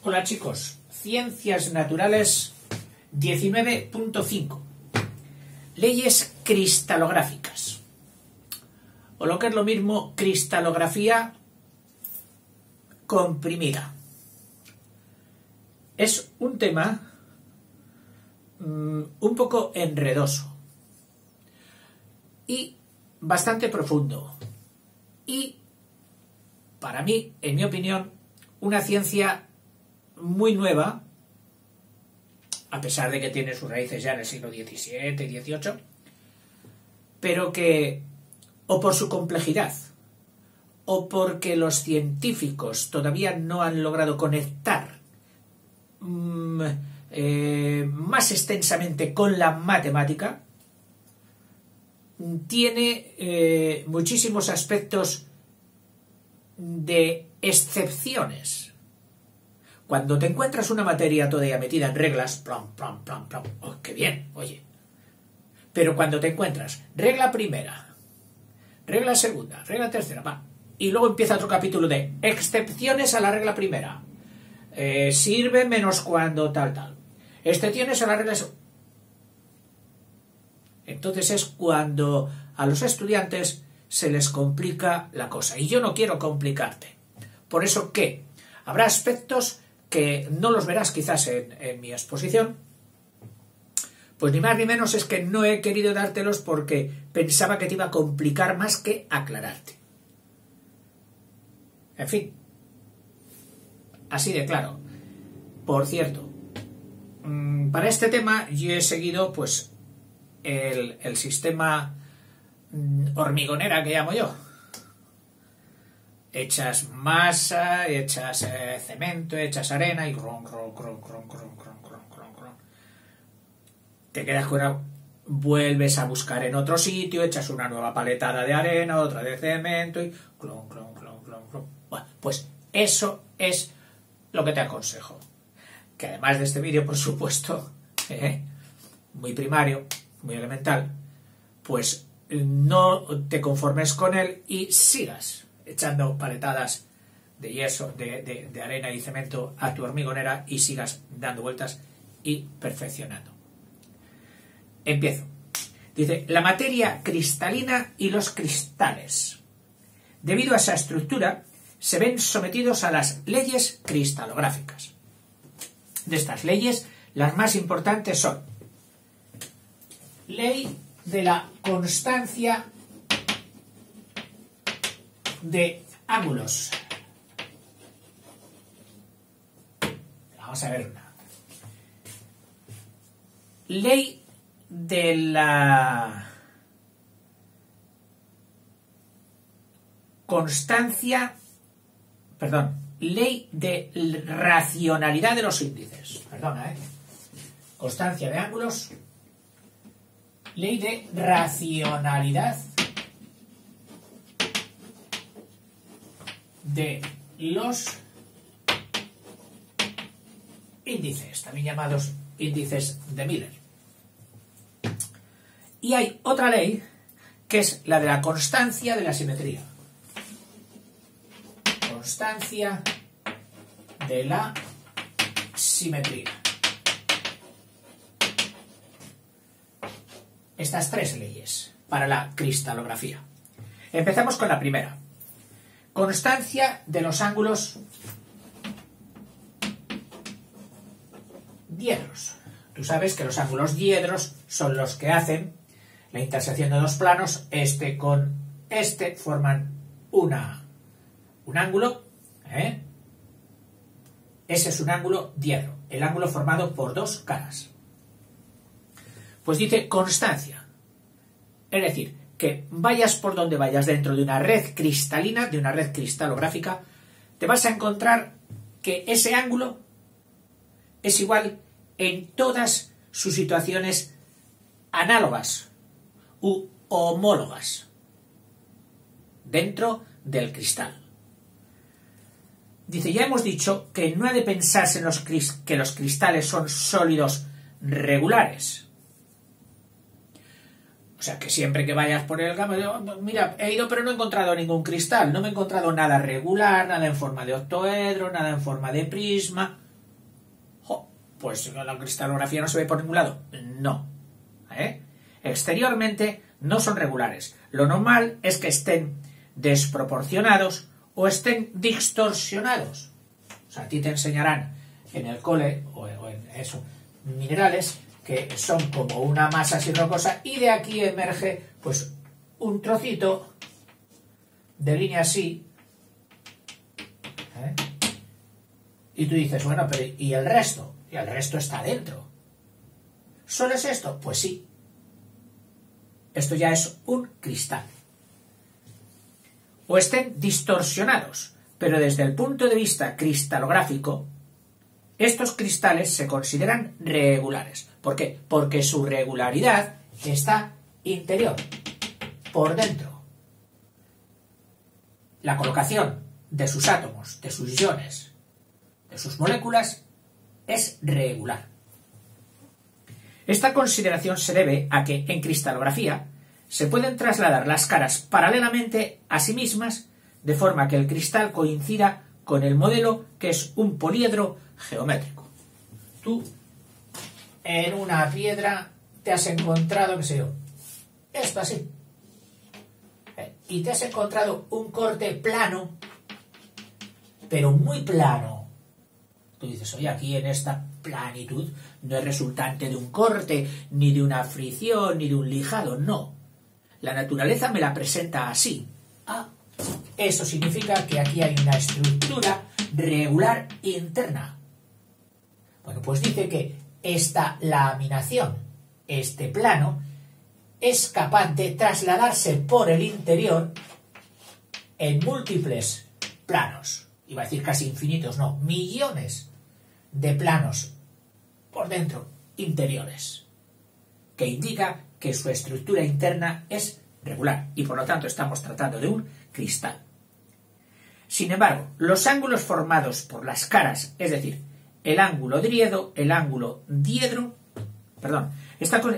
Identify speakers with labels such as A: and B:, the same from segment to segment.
A: Hola chicos, Ciencias Naturales 19.5. Leyes cristalográficas. O lo que es lo mismo, cristalografía comprimida. Es un tema un poco enredoso y bastante profundo. Y para mí, en mi opinión, una ciencia muy nueva, a pesar de que tiene sus raíces ya en el siglo XVII y XVIII, pero que, o por su complejidad, o porque los científicos todavía no han logrado conectar más extensamente con la matemática, tiene muchísimos aspectos de excepciones. Cuando te encuentras una materia todavía metida en reglas, plom, plom, plom, plom, oh, qué bien, oye. Pero cuando te encuentras regla primera, regla segunda, regla tercera, va, y luego empieza otro capítulo de excepciones a la regla primera, sirve menos cuando tal, excepciones a la regla segunda. Entonces es cuando a los estudiantes se les complica la cosa. Y yo no quiero complicarte. Por eso que habrá aspectos que no los verás quizás en mi exposición. Pues ni más ni menos es que no he querido dártelos porque pensaba que te iba a complicar más que aclararte. En fin. Así de claro. Por cierto, para este tema yo he seguido pues el sistema hormigonera que llamo yo. Echas masa, echas cemento, echas arena y te quedas curado. Vuelves a buscar en otro sitio, echas una nueva paletada de arena, otra de cemento y clon. Bueno, pues eso es lo que te aconsejo. Que además de este vídeo, por supuesto, muy primario, muy elemental, pues no te conformes con él y sigas echando paletadas de yeso, de arena y cemento a tu hormigonera y sigas dando vueltas y perfeccionando. Empiezo. Dice, la materia cristalina y los cristales. Debido a esa estructura, se ven sometidos a las leyes cristalográficas. De estas leyes, las más importantes son ley de la constancia de ángulos. Vamos a ver una. Ley de la constancia, ley de racionalidad de los índices. Constancia de ángulos. Ley de racionalidad de los índices, también llamados índices de Miller. Y hay otra ley que es la de la constancia de la simetría. Constancia de la simetría. Estas tres leyes para la cristalografía. Empezamos con la primera. Constancia de los ángulos diedros. Tú sabes que los ángulos diedros son los que hacen la intersección de dos planos. Este con este forman un ángulo. Ese es un ángulo diedro. El ángulo formado por dos caras. Pues dice constancia. Es decir, que vayas por donde vayas dentro de una red cristalina, de una red cristalográfica, te vas a encontrar que ese ángulo es igual en todas sus situaciones análogas u homólogas dentro del cristal. Dice, ya hemos dicho que no ha de pensarse en que los cristales son sólidos regulares. O sea, que siempre que vayas por el campo, mira, he ido pero no he encontrado ningún cristal, no me he encontrado nada regular, nada en forma de octoedro, nada en forma de prisma. pues la cristalografía no se ve por ningún lado. No. Exteriormente no son regulares. Lo normal es que estén desproporcionados o estén distorsionados. O sea, a ti te enseñarán en el cole o en eso, minerales que son como una masa así rocosa y de aquí emerge pues un trocito de línea así. Y tú dices, bueno, pero ¿y el resto? Y el resto está dentro. ¿Solo es esto? Pues sí. Esto ya es un cristal. O estén distorsionados, pero desde el punto de vista cristalográfico, estos cristales se consideran regulares. ¿Por qué? Porque su regularidad está interior, por dentro. La colocación de sus átomos, de sus iones, de sus moléculas, es regular. Esta consideración se debe a que en cristalografía se pueden trasladar las caras paralelamente a sí mismas de forma que el cristal coincida con el modelo, que es un poliedro geométrico. Tú en una piedra te has encontrado, qué sé yo, esto así, y te has encontrado un corte plano, pero muy plano. Tú dices, oye, aquí en esta planitud no es resultante de un corte, ni de una fricción, ni de un lijado, no. La naturaleza me la presenta así. Eso significa que aquí hay una estructura regular interna. Bueno, pues dice que esta laminación, este plano, es capaz de trasladarse por el interior en múltiples planos. Iba a decir casi infinitos, no, millones de planos por dentro, interiores, que indica que su estructura interna es regular y por lo tanto estamos tratando de un cristal. Sin embargo, los ángulos formados por las caras, es decir, el ángulo diedro,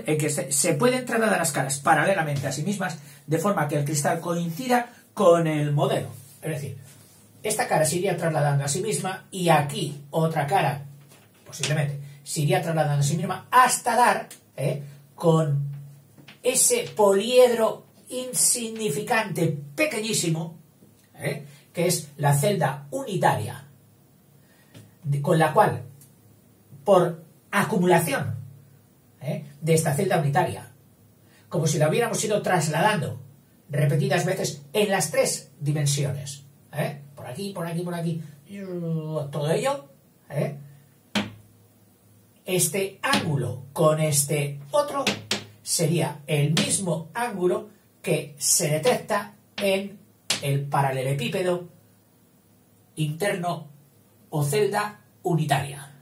A: que se pueden trasladar las caras paralelamente a sí mismas de forma que el cristal coincida con el modelo. Es decir, esta cara se iría trasladando a sí misma y aquí otra cara, posiblemente, se iría trasladando a sí misma hasta dar con ese poliedro insignificante, pequeñísimo, que es la celda unitaria, con la cual, por acumulación de esta celda unitaria, como si la hubiéramos ido trasladando repetidas veces en las tres dimensiones, por aquí, por aquí, por aquí, todo ello, este ángulo con este otro sería el mismo ángulo que se detecta en el paralelepípedo interno o celda unitaria.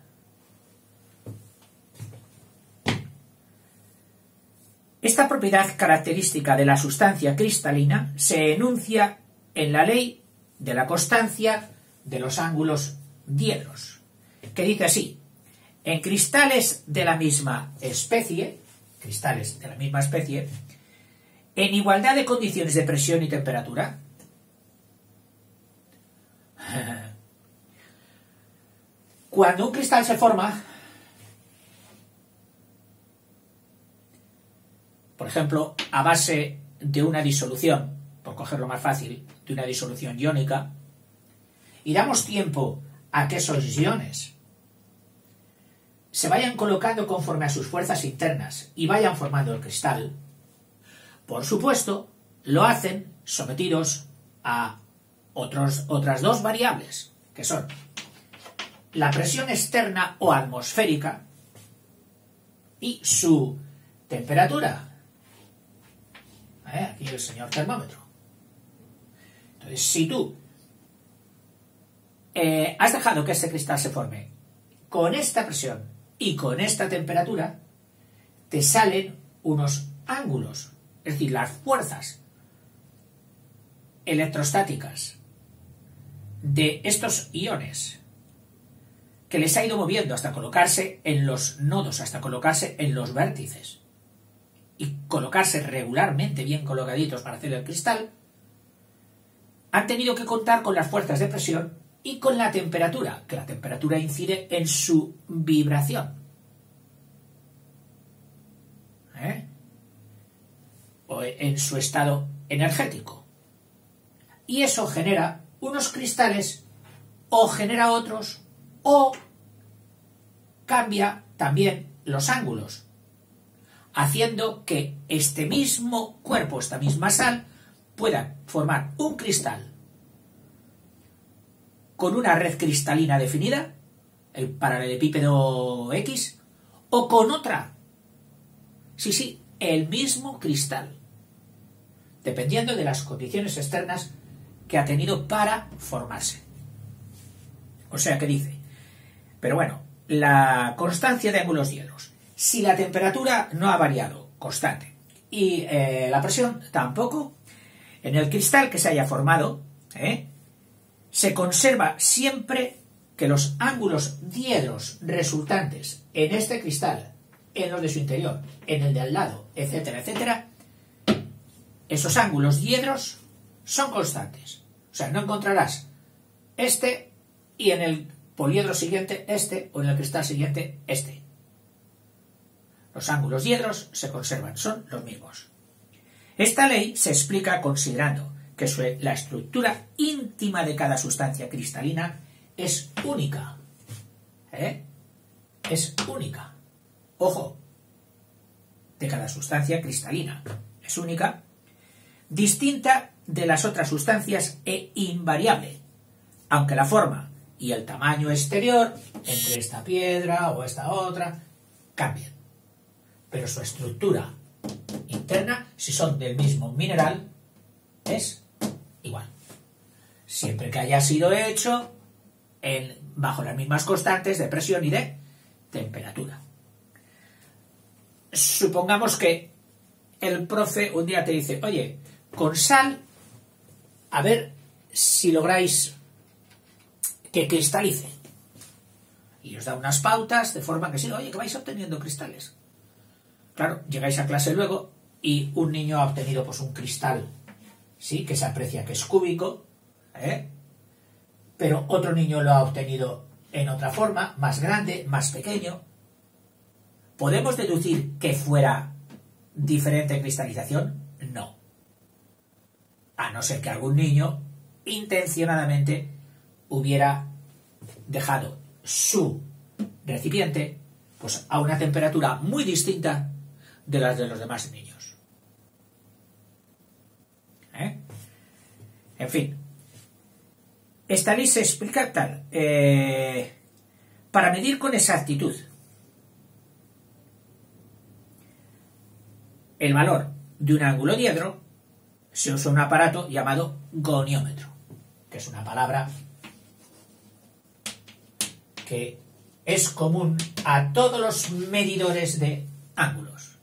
A: Esta propiedad característica de la sustancia cristalina se enuncia en la ley de la constancia de los ángulos diedros, que dice así: en cristales de la misma especie, en igualdad de condiciones de presión y temperatura, cuando un cristal se forma, por ejemplo, a base de una disolución, por cogerlo más fácil, de una disolución iónica, y damos tiempo a que esos iones se vayan colocando conforme a sus fuerzas internas y vayan formando el cristal, por supuesto, lo hacen sometidos a otras dos variables, que son la presión externa o atmosférica y su temperatura. Aquí el señor termómetro. Entonces, si tú has dejado que ese cristal se forme con esta presión y con esta temperatura, te salen unos ángulos, es decir, las fuerzas electrostáticas de estos iones que les ha ido moviendo hasta colocarse en los nodos, hasta colocarse en los vértices y colocarse regularmente bien colocaditos para hacer el cristal, han tenido que contar con las fuerzas de presión Y con la temperatura, que la temperatura incide en su vibración. O en su estado energético. Y eso genera unos cristales, o genera otros, o cambia también los ángulos, haciendo que este mismo cuerpo, esta misma sal, pueda formar un cristal con una red cristalina definida, el paralelepípedo X, o con otra. Sí, el mismo cristal, dependiendo de las condiciones externas que ha tenido para formarse. O sea que dice, pero bueno, la constancia de ángulos diedros. Si la temperatura no ha variado, constante, y la presión tampoco, en el cristal que se haya formado, se conserva siempre que los ángulos diedros resultantes en este cristal, en los de su interior, en el de al lado, etcétera, etcétera, esos ángulos diedros son constantes. O sea, no encontrarás este y en el poliedro siguiente este, o en el cristal siguiente este. Los ángulos diedros se conservan, son los mismos. Esta ley se explica considerando que la estructura íntima de cada sustancia cristalina es única. Es única. Ojo, de cada sustancia cristalina. Es única, distinta de las otras sustancias e invariable, aunque la forma y el tamaño exterior entre esta piedra o esta otra cambien. Pero su estructura interna, si son del mismo mineral, es igual. Siempre que haya sido hecho bajo las mismas constantes de presión y de temperatura. Supongamos que el profe un día te dice, oye, con sal, a ver si lográis que cristalice. Y os da unas pautas de forma que sí, oye, que vais obteniendo cristales. Claro, llegáis a clase luego y un niño ha obtenido pues un cristal, sí, que se aprecia que es cúbico, pero otro niño lo ha obtenido en otra forma, más grande, más pequeño. ¿Podemos deducir que fuera diferente cristalización? No. A no ser que algún niño intencionadamente hubiera dejado su recipiente pues a una temperatura muy distinta de las de los demás niños. En fin, esta ley se explica tal. Para medir con exactitud el valor de un ángulo diedro se usa un aparato llamado goniómetro, que es una palabra que es común a todos los medidores de ángulos.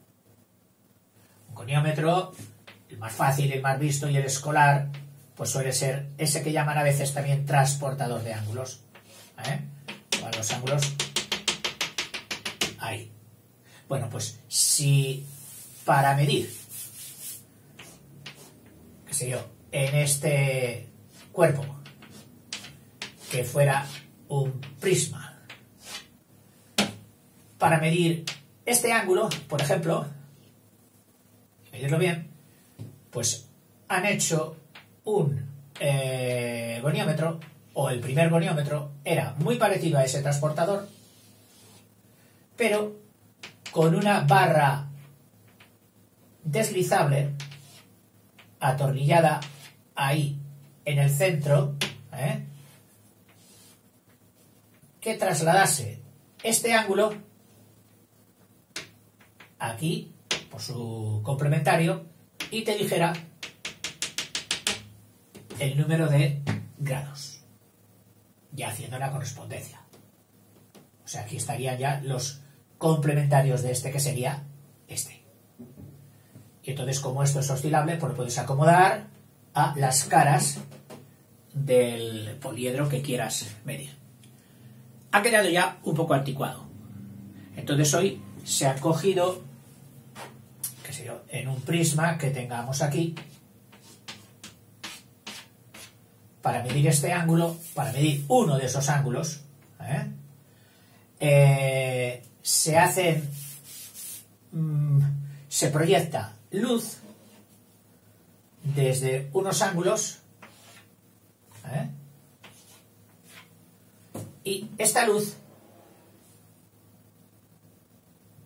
A: Un goniómetro, el más fácil, el más visto y el escolar, pues suele ser ese que llaman a veces también transportador de ángulos. Con los ángulos ahí. Bueno, pues si para medir, qué sé yo, en este cuerpo que fuera un prisma, para medir este ángulo, por ejemplo, y medirlo bien, pues han hecho un goniómetro, o el primer goniómetro era muy parecido a ese transportador, pero con una barra deslizable atornillada ahí en el centro, que trasladase este ángulo aquí por su complementario y te dijera el número de grados, ya haciendo la correspondencia. O sea, aquí estarían ya los complementarios de este, que sería este. Y entonces, como esto es oscilable, pues lo puedes acomodar a las caras del poliedro que quieras medir. Ha quedado ya un poco anticuado. Entonces hoy se ha cogido, qué sé yo, en un prisma que tengamos aquí, para medir este ángulo, para medir uno de esos ángulos, se proyecta luz desde unos ángulos, y esta luz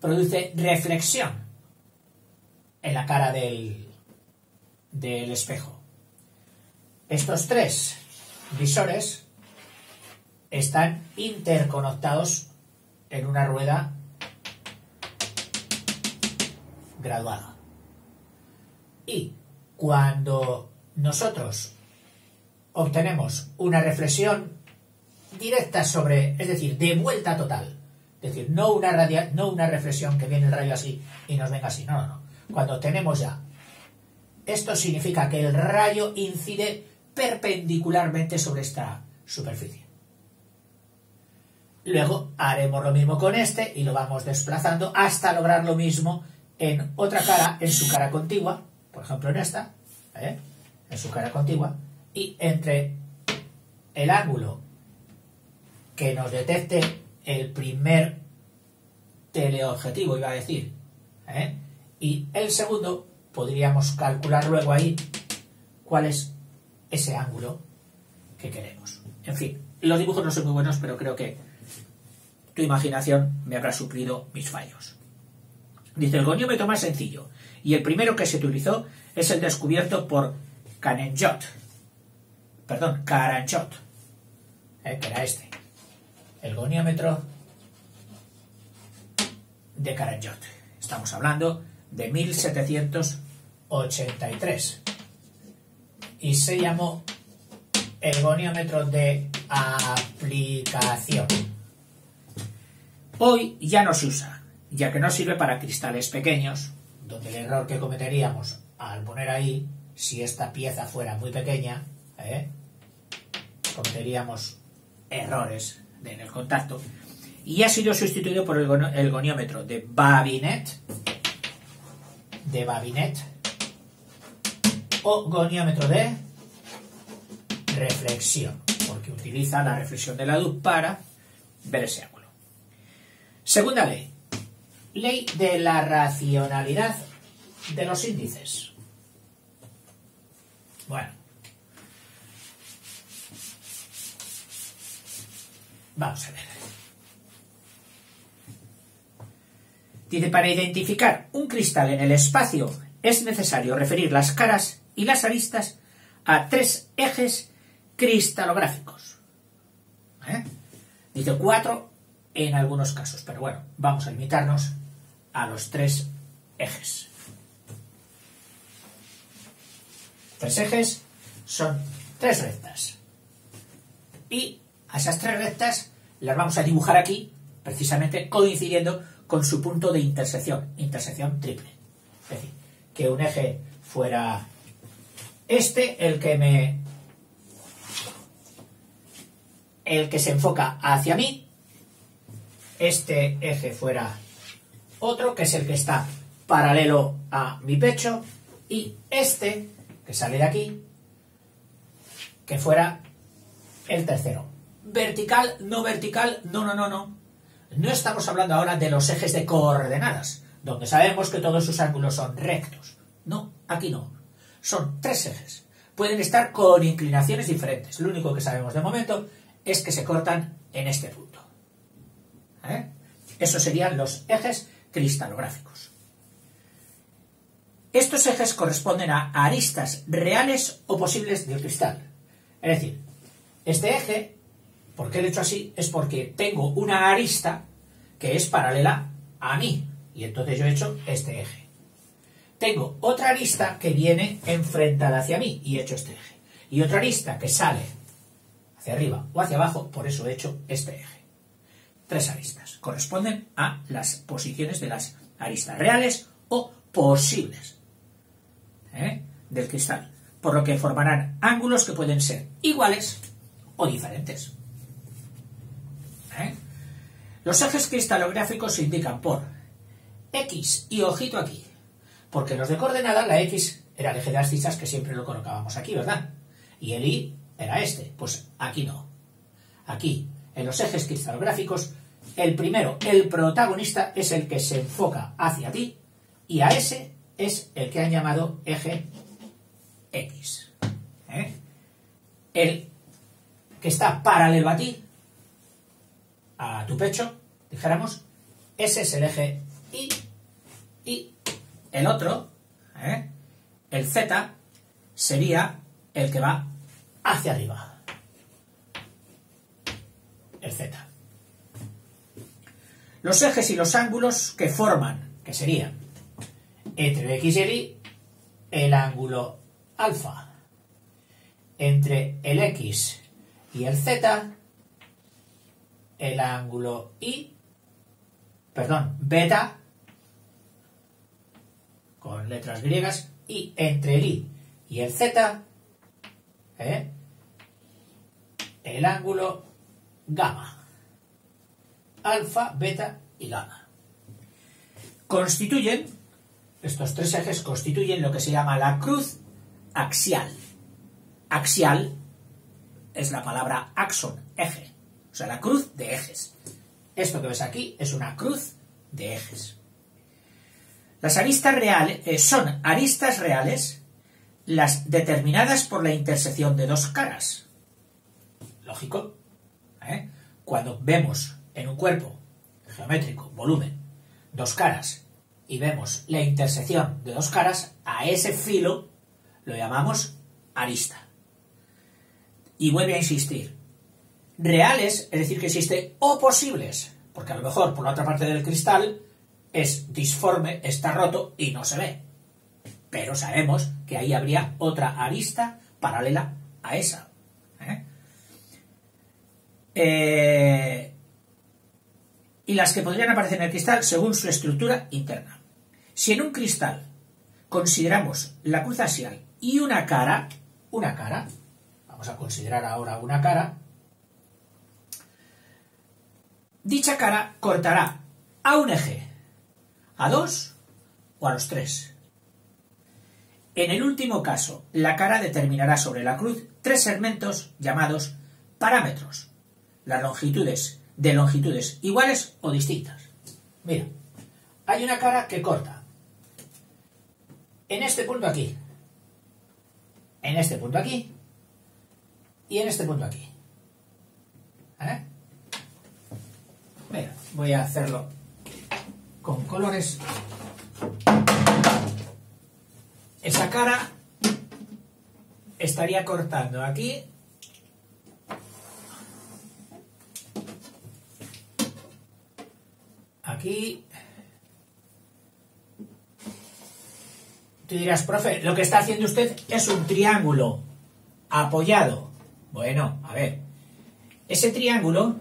A: produce reflexión en la cara del espejo. Estos tres visores están interconectados en una rueda graduada. Y cuando nosotros obtenemos una reflexión directa sobre, es decir, de vuelta total, es decir, no una reflexión que viene el rayo así y nos venga así, no. Cuando tenemos ya, esto significa que el rayo incide perpendicularmente sobre esta superficie. Luego haremos lo mismo con este y lo vamos desplazando hasta lograr lo mismo en otra cara, en su cara contigua, por ejemplo en esta, en su cara contigua, y entre el ángulo que nos detecte el primer teleobjetivo, iba a decir, y el segundo, podríamos calcular luego ahí cuál es ese ángulo que queremos. En fin, los dibujos no son muy buenos, pero creo que tu imaginación me habrá suplido mis fallos. Dice, el goniómetro más sencillo y el primero que se utilizó es el descubierto por Caranchot, que era este, el goniómetro de Caranchot. Estamos hablando de 1783 y se llamó el goniómetro de aplicación. Hoy ya no se usa, ya que no sirve para cristales pequeños, donde el error que cometeríamos al poner ahí, si esta pieza fuera muy pequeña, cometeríamos errores en el contacto, y ha sido sustituido por el goniómetro de Babinet, o goniómetro de reflexión, porque utiliza la reflexión de la luz para ver ese ángulo. Segunda ley. Ley de la racionalidad de los índices. Bueno. Vamos a ver. Dice, para identificar un cristal en el espacio es necesario referir las caras y las aristas a tres ejes cristalográficos. Dice 4 en algunos casos, pero bueno, vamos a limitarnos a los 3 ejes. 3 ejes son 3 rectas. Y a esas 3 rectas las vamos a dibujar aquí, precisamente coincidiendo con su punto de intersección triple. Es decir, que un eje fuera este, el que se enfoca hacia mí, este eje fuera otro, que es el que está paralelo a mi pecho, y este, que sale de aquí, que fuera el tercero. Vertical, no vertical, no. No estamos hablando ahora de los ejes de coordenadas, donde sabemos que todos sus ángulos son rectos. No, aquí no. Son 3 ejes. Pueden estar con inclinaciones diferentes. Lo único que sabemos de momento es que se cortan en este punto. Esos serían los ejes cristalográficos. Estos ejes corresponden a aristas reales o posibles del cristal. Es decir, este eje, ¿por qué lo he hecho así? Es porque tengo una arista que es paralela a mí, y entonces yo he hecho este eje. Tengo otra arista que viene enfrentada hacia mí, y he hecho este eje. Y otra arista que sale hacia arriba o hacia abajo, por eso he hecho este eje. 3 aristas. Corresponden a las posiciones de las aristas reales o posibles del cristal, por lo que formarán ángulos que pueden ser iguales o diferentes. Los ejes cristalográficos se indican por X, y ojito aquí, porque los de coordenadas la X era el eje de abscisas, que siempre lo colocábamos aquí, ¿verdad? Y el Y era este. Pues aquí no. Aquí, en los ejes cristalográficos, el primero, el protagonista, es el que se enfoca hacia ti y a ese es el que han llamado eje X. El que está paralelo a ti, a tu pecho, dijéramos, ese es el eje Y, y el otro, el Z, sería el que va hacia arriba. El Z. Los ejes y los ángulos que forman, que serían entre el X y el Y, el ángulo alfa. Entre el X y el Z, el ángulo beta, con letras griegas, y entre el Y y el Z, el ángulo gamma. Alfa, beta y gamma. Estos tres ejes constituyen lo que se llama la cruz axial. Axial es la palabra axon, eje. O sea, la cruz de ejes. Esto que ves aquí es una cruz de ejes. Las aristas reales son aristas reales las determinadas por la intersección de dos caras. Lógico. Cuando vemos en un cuerpo geométrico, volumen, dos caras, y vemos la intersección de dos caras, a ese filo lo llamamos arista. Y vuelve a insistir. Reales, es decir, que existe, o posibles, porque a lo mejor por la otra parte del cristal es disforme, está roto y no se ve. Pero sabemos que ahí habría otra arista paralela a esa. Y las que podrían aparecer en el cristal según su estructura interna. Si en un cristal consideramos la cruz axial y una cara, vamos a considerar ahora una cara, dicha cara cortará a un eje, a dos o a los tres. En el último caso, la cara determinará sobre la cruz tres segmentos llamados parámetros, las longitudes de longitudes iguales o distintas. Mira, hay una cara que corta en este punto aquí, en este punto aquí y en este punto aquí. Mira, voy a hacerlo con colores. Esa cara estaría cortando aquí, aquí. Tú dirás, profe, lo que está haciendo usted es un triángulo apoyado. Bueno, a ver, ese triángulo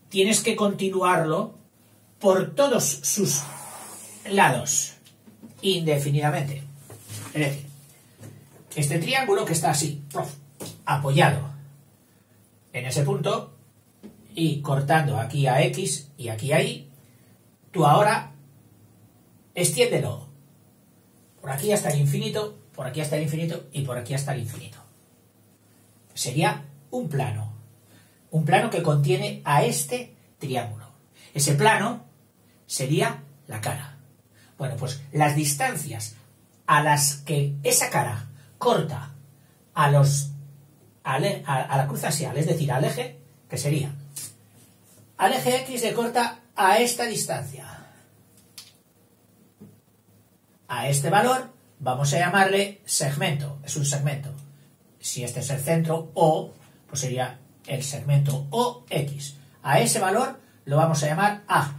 A: tienes que continuarlo por todos sus lados, indefinidamente. Es decir, este triángulo que está así, apoyado en ese punto y cortando aquí a X y aquí a Y, tú ahora extiéndelo por aquí hasta el infinito, por aquí hasta el infinito y por aquí hasta el infinito. Sería un plano que contiene a este triángulo. Ese plano sería la cara. Bueno, pues las distancias a las que esa cara corta a la cruz axial, es decir, al eje, que sería al eje X le corta a esta distancia. A este valor vamos a llamarle segmento, es un segmento. Si este es el centro O, pues sería el segmento OX. A ese valor lo vamos a llamar A.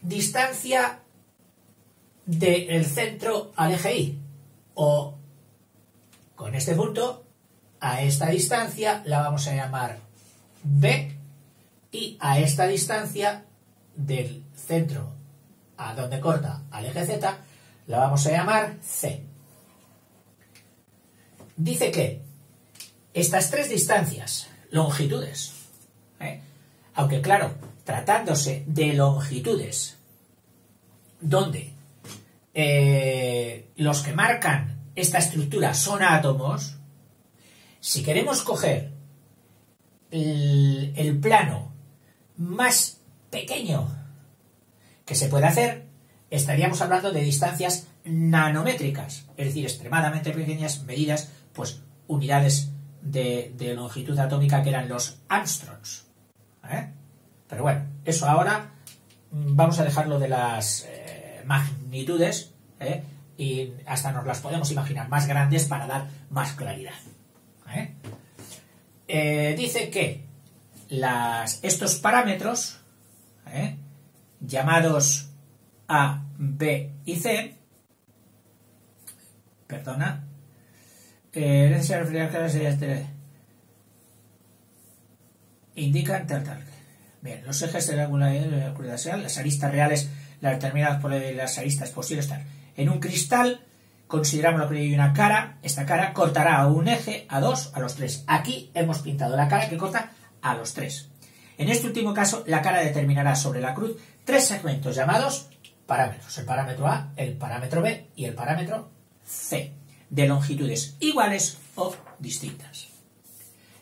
A: Distancia del centro al eje Y, o con este punto, a esta distancia la vamos a llamar B, y a esta distancia del centro a donde corta al eje Z la vamos a llamar C. Dice que estas tres distancias, longitudes, aunque claro, tratándose de longitudes donde los que marcan esta estructura son átomos, si queremos coger el plano más pequeño que se puede hacer, estaríamos hablando de distancias nanométricas, es decir, extremadamente pequeñas, medidas, pues, unidades de longitud atómica que eran los angstroms. Pero bueno, eso ahora vamos a dejarlo de las magnitudes, y hasta nos las podemos imaginar más grandes para dar más claridad. Dice que estos parámetros, llamados A, B y C, indican tal. Bien, los ejes de la angularidad, las aristas reales, las determinadas por las aristas posibles, tal. En un cristal, consideramos que hay una cara, esta cara cortará a un eje, a dos, a los tres. Aquí hemos pintado la cara que corta a los tres. En este último caso, la cara determinará sobre la cruz tres segmentos llamados parámetros. El parámetro A, el parámetro B y el parámetro C, de longitudes iguales o distintas.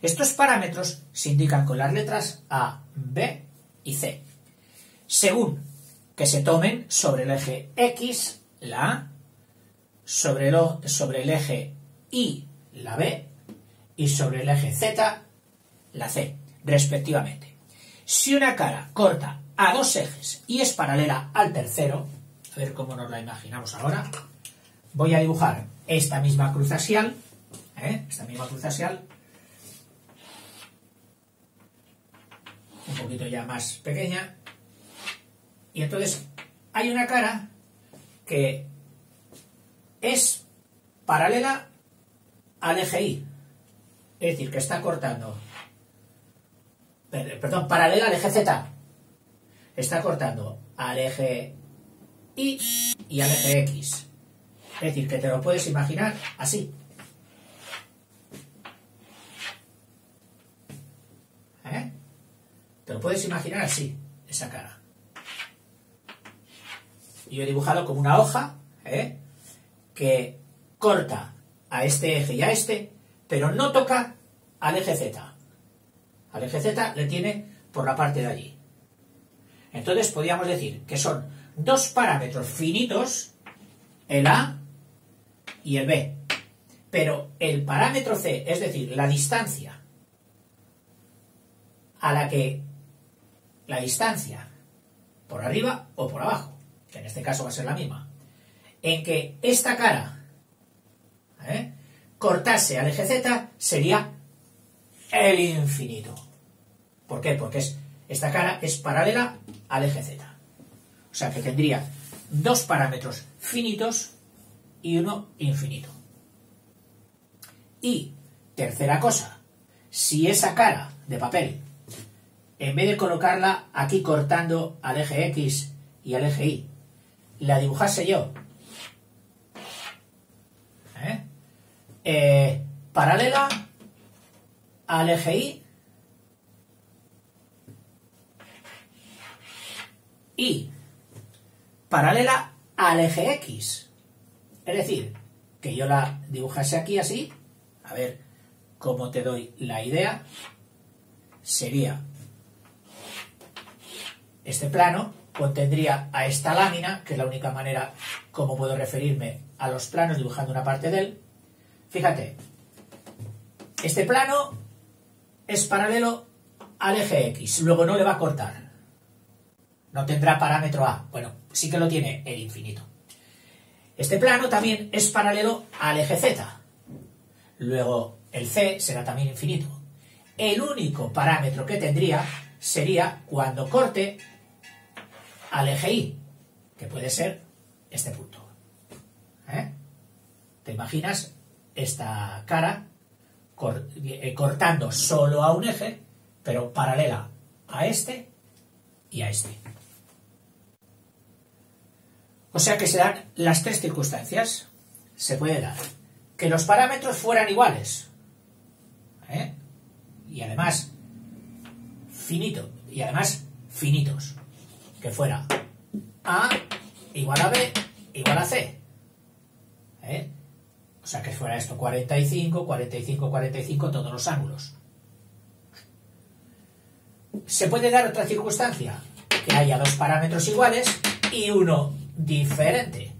A: Estos parámetros se indican con las letras A, B y C, según que se tomen sobre el eje X, la A, sobre el eje Y, la B, y sobre el eje Z, la C, respectivamente. Si una cara corta a dos ejes y es paralela al tercero, a ver cómo nos la imaginamos ahora, voy a dibujar esta misma cruz axial, un poquito ya más pequeña, y entonces hay una cara que es paralela al eje Y, es decir, que está cortando, paralela al eje Z, está cortando al eje Y y al eje X, es decir, que te lo puedes imaginar así. Te lo puedes imaginar así, esa cara. Yo he dibujado como una hoja, que corta a este eje y a este, pero no toca al eje Z. Al eje Z le tiene por la parte de allí. Entonces podríamos decir que son dos parámetros finitos, el A y el B, pero el parámetro C, es decir, la distancia a la que la distancia por arriba o por abajo, que en este caso va a ser la misma, en que esta cara cortase al eje Z, sería el infinito. ¿Por qué? Porque esta cara es paralela al eje Z. O sea que tendría dos parámetros finitos y uno infinito. Y, tercera cosa, si esa cara de papel, en vez de colocarla aquí cortando al eje X y al eje Y, la dibujase yo paralela al eje y paralela al eje X, es decir, que yo la dibujase aquí así, a ver cómo te doy la idea, sería este plano, contendría a esta lámina, que es la única manera como puedo referirme a los planos dibujando una parte de él. Fíjate, este plano es paralelo al eje X, luego no le va a cortar, no tendrá parámetro A, bueno, sí que lo tiene el infinito. Este plano también es paralelo al eje Z, luego el C será también infinito. El único parámetro que tendría sería cuando corte al eje Y, que puede ser este punto. ¿Te imaginas esta cara cortando solo a un eje, pero paralela a este y a este? O sea que se dan las tres circunstancias. Se puede dar que los parámetros fueran iguales, y además finitos, que fuera A igual a B igual a C, O sea, que fuera esto 45, 45, 45, todos los ángulos. Se puede dar otra circunstancia, que haya dos parámetros iguales y uno diferente.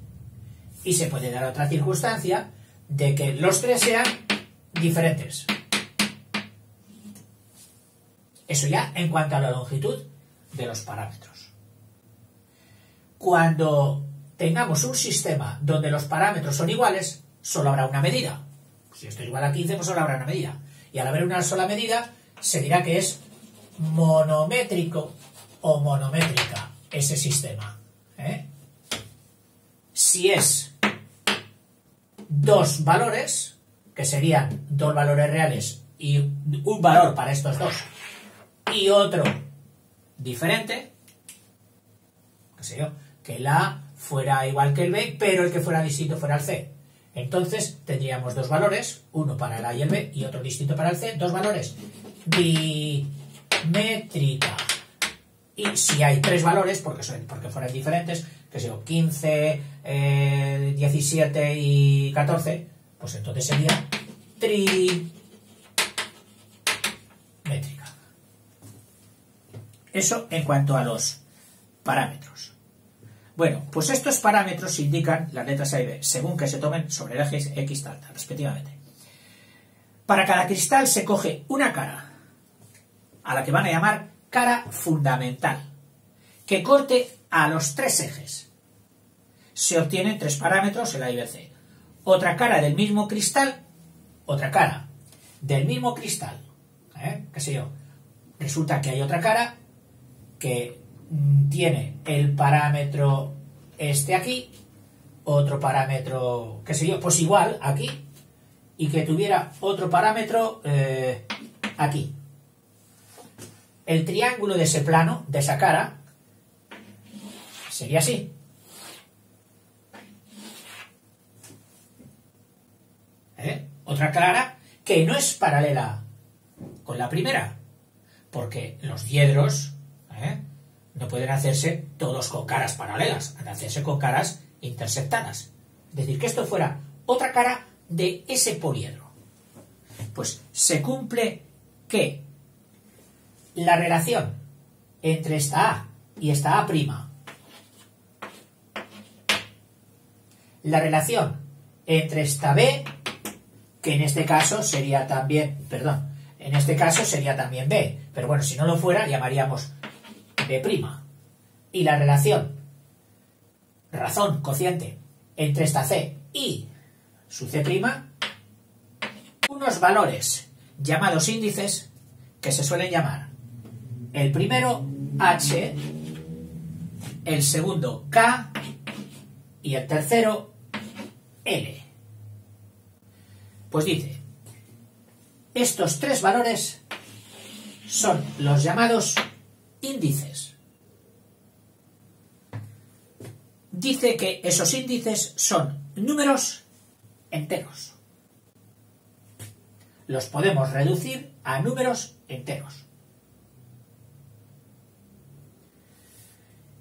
A: Y se puede dar otra circunstancia de que los tres sean diferentes. Eso ya en cuanto a la longitud de los parámetros. Cuando tengamos un sistema donde los parámetros son iguales, solo habrá una medida. Si esto es igual a 15, pues solo habrá una medida. Y al haber una sola medida, se dirá que es monométrico o monométrica ese sistema. Si es dos valores, que serían dos valores reales y un valor para estos dos, y otro diferente, qué sé yo, que el A fuera igual que el B, pero el que fuera distinto fuera el C. Entonces tendríamos dos valores, uno para el A y el B y otro distinto para el C, dos valores dimétrica. Y si hay tres valores, porque fueran diferentes, que sé yo, 15, 17 y 14, pues entonces sería trimétrica. Eso en cuanto a los parámetros. Bueno, pues estos parámetros indican las letras A y B, según que se tomen sobre el eje X tal, respectivamente. Para cada cristal se coge una cara, a la que van a llamar cara fundamental, que corte a los tres ejes. Se obtienen tres parámetros, el A y el C. Otra cara del mismo cristal, qué sé yo. Resulta que hay otra cara que tiene el parámetro este aquí, otro parámetro, qué sé yo, pues igual aquí, y que tuviera otro parámetro aquí. El triángulo de ese plano, de esa cara, sería así. Otra cara que no es paralela con la primera, porque los diedros no pueden hacerse todos con caras paralelas, han de hacerse con caras intersectadas. Es decir, que esto fuera otra cara de ese poliedro. Pues se cumple que la relación entre esta A y esta A', la relación entre esta B, que en este caso sería también, B, pero bueno, si no lo fuera, llamaríamos B', y la relación, cociente, entre esta C y su C', unos valores llamados índices que se suelen llamar el primero H, el segundo K y el tercero L. Pues dice, estos tres valores son los llamados índices. Dice que esos índices son números enteros. Los podemos reducir a números enteros.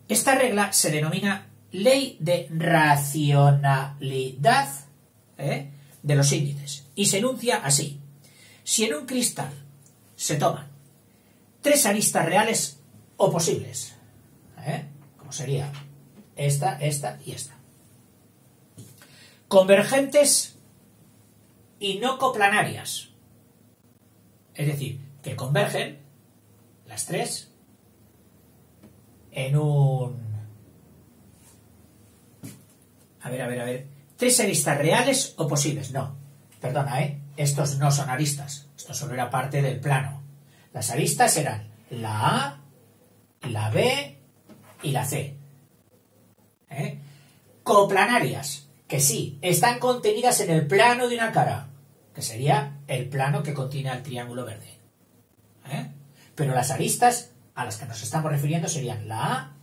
A: Esta regla se denomina ley de racionalidad de los índices y se enuncia así. Si en un cristal se toman tres aristas reales o posibles, como sería esta y esta, convergentes y no coplanarias, es decir, que convergen las tres en un... A ver. ¿Tres aristas reales o posibles? No. Perdona, estos no son aristas. Esto solo era parte del plano. Las aristas eran la A, la B y la C. Coplanarias, que sí, están contenidas en el plano de una cara, que sería el plano que contiene al triángulo verde. Pero las aristas a las que nos estamos refiriendo serían la A,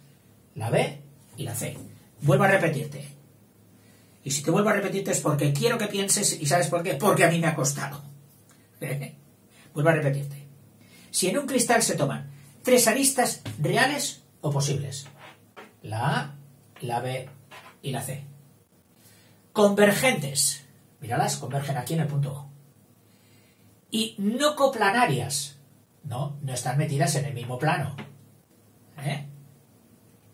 A: la B y la C. Vuelvo a repetirte. Y si te vuelvo a repetirte es porque quiero que pienses, ¿y sabes por qué? Porque a mí me ha costado. Vuelvo a repetirte. Si en un cristal se toman tres aristas reales o posibles, la A, la B y la C, convergentes, míralas, convergen aquí en el punto O. Y no coplanarias, no están metidas en el mismo plano.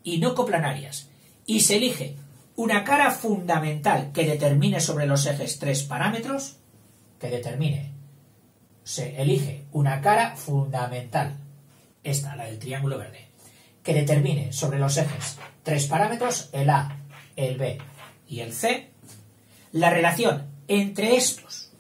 A: Y no coplanarias. Y se elige una cara fundamental que determine sobre los ejes 3 parámetros, se elige una cara fundamental, esta, la del triángulo verde, que determine sobre los ejes 3 parámetros, el A, el B y el C, la relación entre estos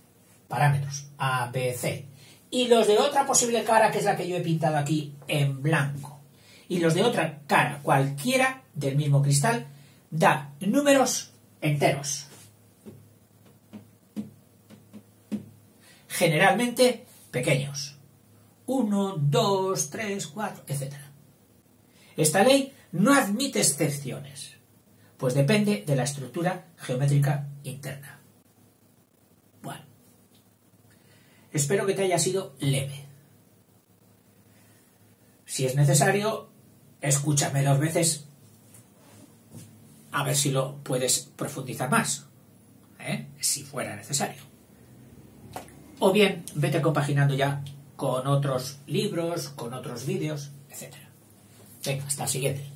A: parámetros A, B, C y los de otra posible cara, que es la que yo he pintado aquí en blanco, y los de otra cara cualquiera del mismo cristal, da números enteros, generalmente pequeños, 1, 2, 3, 4, etc. Esta ley no admite excepciones, pues depende de la estructura geométrica interna. Bueno, espero que te haya sido leve. Si es necesario, escúchame 2 veces a ver si lo puedes profundizar más, si fuera necesario. O bien, vete compaginando ya con otros libros, con otros vídeos, etc. Venga, hasta el siguiente.